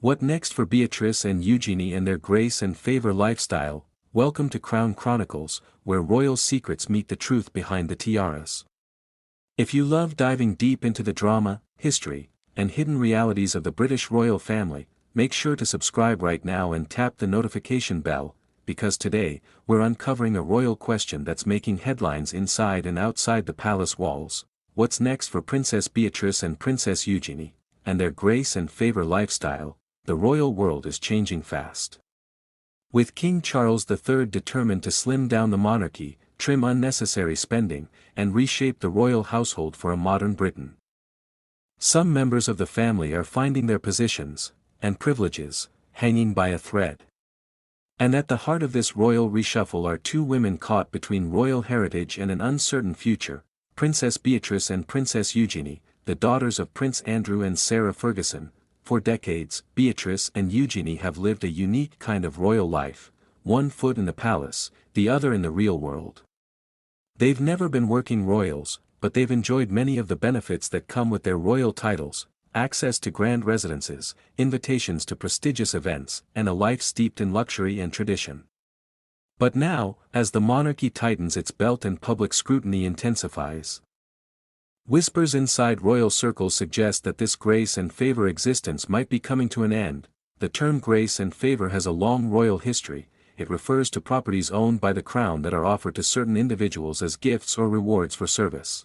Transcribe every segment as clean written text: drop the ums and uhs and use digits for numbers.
What next for Beatrice and Eugenie and their grace and favor lifestyle? Welcome to Crown Chronicles, where royal secrets meet the truth behind the tiaras. If you love diving deep into the drama, history, and hidden realities of the British royal family, make sure to subscribe right now and tap the notification bell, because today, we're uncovering a royal question that's making headlines inside and outside the palace walls. What's next for Princess Beatrice and Princess Eugenie, and their grace and favor lifestyle? The royal world is changing fast. With King Charles III determined to slim down the monarchy, trim unnecessary spending, and reshape the royal household for a modern Britain. Some members of the family are finding their positions, and privileges, hanging by a thread. And at the heart of this royal reshuffle are two women caught between royal heritage and an uncertain future, Princess Beatrice and Princess Eugenie, the daughters of Prince Andrew and Sarah Ferguson. For decades, Beatrice and Eugenie have lived a unique kind of royal life, one foot in the palace, the other in the real world. They've never been working royals, but they've enjoyed many of the benefits that come with their royal titles, access to grand residences, invitations to prestigious events, and a life steeped in luxury and tradition. But now, as the monarchy tightens its belt and public scrutiny intensifies, whispers inside royal circles suggest that this grace and favor existence might be coming to an end. The term grace and favor has a long royal history. It refers to properties owned by the crown that are offered to certain individuals as gifts or rewards for service.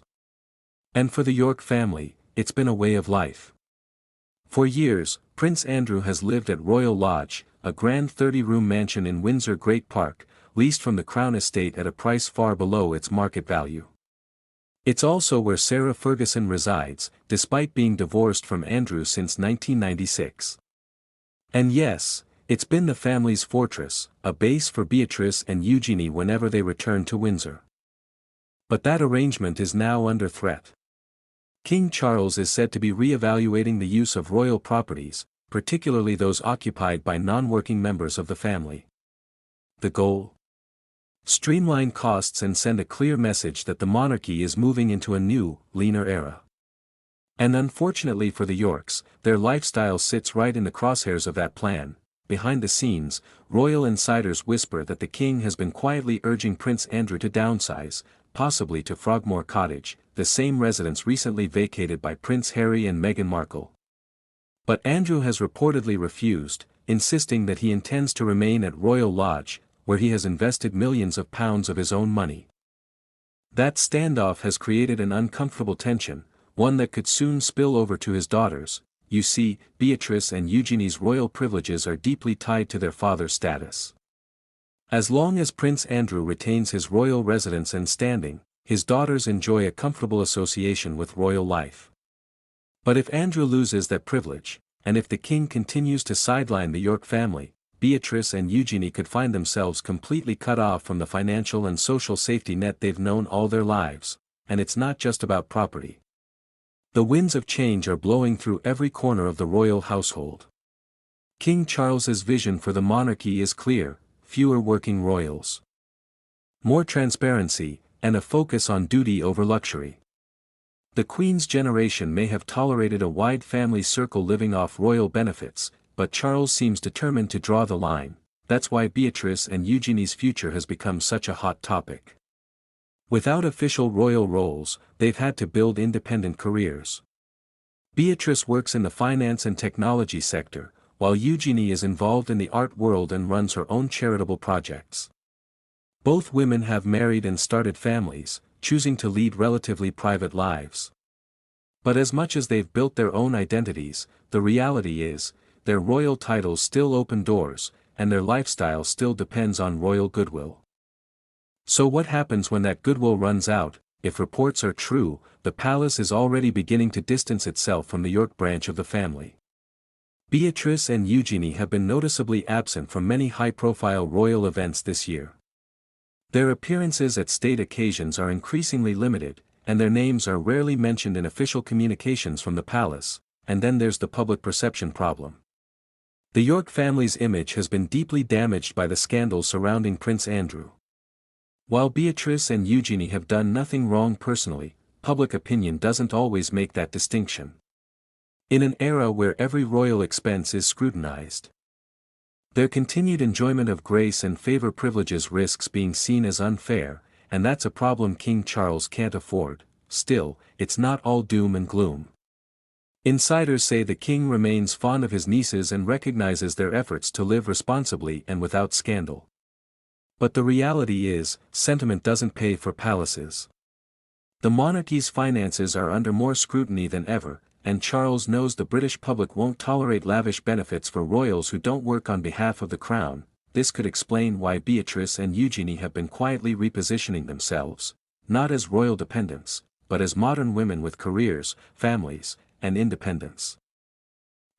And for the York family, it's been a way of life. For years, Prince Andrew has lived at Royal Lodge, a grand 30-room mansion in Windsor Great Park, leased from the Crown estate at a price far below its market value. It's also where Sarah Ferguson resides, despite being divorced from Andrew since 1996. And yes, it's been the family's fortress, a base for Beatrice and Eugenie whenever they return to Windsor. But that arrangement is now under threat. King Charles is said to be re-evaluating the use of royal properties, particularly those occupied by non-working members of the family. The goal? Streamline costs and send a clear message that the monarchy is moving into a new, leaner era. And unfortunately for the Yorks, their lifestyle sits right in the crosshairs of that plan. Behind the scenes, royal insiders whisper that the king has been quietly urging Prince Andrew to downsize, possibly to Frogmore Cottage, the same residence recently vacated by Prince Harry and Meghan Markle. But Andrew has reportedly refused, insisting that he intends to remain at Royal Lodge, where he has invested millions of pounds of his own money. That standoff has created an uncomfortable tension, one that could soon spill over to his daughters. You see, Beatrice and Eugenie's royal privileges are deeply tied to their father's status. As long as Prince Andrew retains his royal residence and standing, his daughters enjoy a comfortable association with royal life. But if Andrew loses that privilege, and if the king continues to sideline the York family, Beatrice and Eugenie could find themselves completely cut off from the financial and social safety net they've known all their lives. And it's not just about property. The winds of change are blowing through every corner of the royal household. King Charles's vision for the monarchy is clear: fewer working royals, more transparency, and a focus on duty over luxury. The Queen's generation may have tolerated a wide family circle living off royal benefits, but Charles seems determined to draw the line. That's why Beatrice and Eugenie's future has become such a hot topic. Without official royal roles, they've had to build independent careers. Beatrice works in the finance and technology sector, while Eugenie is involved in the art world and runs her own charitable projects. Both women have married and started families, choosing to lead relatively private lives. But as much as they've built their own identities, the reality is, their royal titles still open doors, and their lifestyle still depends on royal goodwill. So what happens when that goodwill runs out? If reports are true, the palace is already beginning to distance itself from the York branch of the family. Beatrice and Eugenie have been noticeably absent from many high-profile royal events this year. Their appearances at state occasions are increasingly limited, and their names are rarely mentioned in official communications from the palace. And then there's the public perception problem. The York family's image has been deeply damaged by the scandal surrounding Prince Andrew. While Beatrice and Eugenie have done nothing wrong personally, public opinion doesn't always make that distinction. In an era where every royal expense is scrutinized, their continued enjoyment of grace and favor privileges risks being seen as unfair, and that's a problem King Charles can't afford. Still, it's not all doom and gloom. Insiders say the king remains fond of his nieces and recognizes their efforts to live responsibly and without scandal. But the reality is, sentiment doesn't pay for palaces. The monarchy's finances are under more scrutiny than ever, and Charles knows the British public won't tolerate lavish benefits for royals who don't work on behalf of the crown. This could explain why Beatrice and Eugenie have been quietly repositioning themselves, not as royal dependents, but as modern women with careers, families, and independence.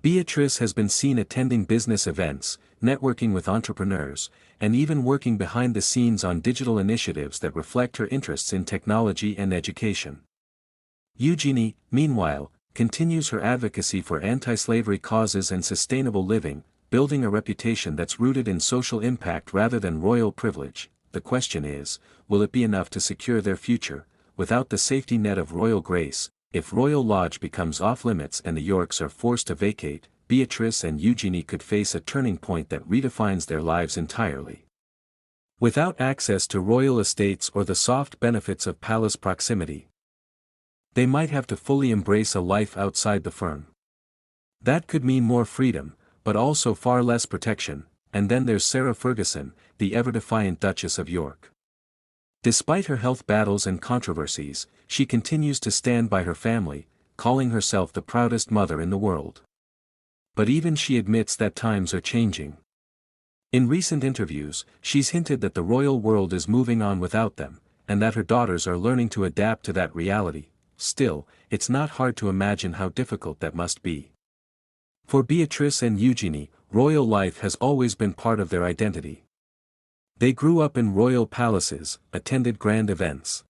Beatrice has been seen attending business events, networking with entrepreneurs, and even working behind the scenes on digital initiatives that reflect her interests in technology and education. Eugenie, meanwhile, continues her advocacy for anti-slavery causes and sustainable living, building a reputation that's rooted in social impact rather than royal privilege. The question is, will it be enough to secure their future, without the safety net of royal grace? If Royal Lodge becomes off-limits and the Yorks are forced to vacate, Beatrice and Eugenie could face a turning point that redefines their lives entirely. Without access to royal estates or the soft benefits of palace proximity, they might have to fully embrace a life outside the firm. That could mean more freedom, but also far less protection. And then there's Sarah Ferguson, the ever-defiant Duchess of York. Despite her health battles and controversies, she continues to stand by her family, calling herself the proudest mother in the world. But even she admits that times are changing. In recent interviews, she's hinted that the royal world is moving on without them, and that her daughters are learning to adapt to that reality. Still, it's not hard to imagine how difficult that must be. For Beatrice and Eugenie, royal life has always been part of their identity. They grew up in royal palaces, attended grand events,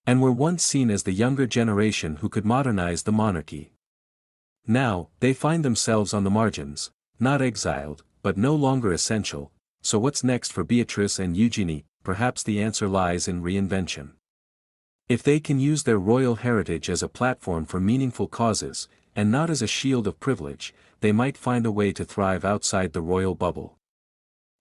and were once seen as the younger generation who could modernize the monarchy. Now, they find themselves on the margins, not exiled, but no longer essential. So what's next for Beatrice and Eugenie? Perhaps the answer lies in reinvention. If they can use their royal heritage as a platform for meaningful causes, and not as a shield of privilege, they might find a way to thrive outside the royal bubble.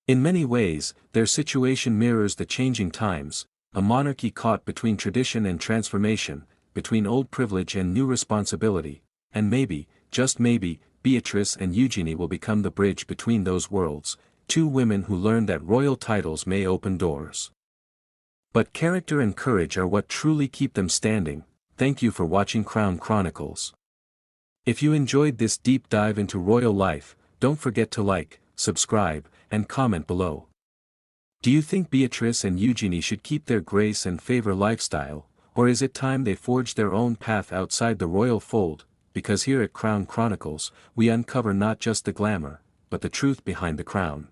In many ways, their situation mirrors the changing times, a monarchy caught between tradition and transformation, between old privilege and new responsibility, and maybe, just maybe, Beatrice and Eugenie will become the bridge between those worlds, two women who learn that royal titles may open doors, but character and courage are what truly keep them standing. Thank you for watching Crown Chronicles. If you enjoyed this deep dive into royal life, don't forget to like, subscribe, and comment below. Do you think Beatrice and Eugenie should keep their grace and favor lifestyle, or is it time they forge their own path outside the royal fold? Because here at Crown Chronicles, we uncover not just the glamour, but the truth behind the crown.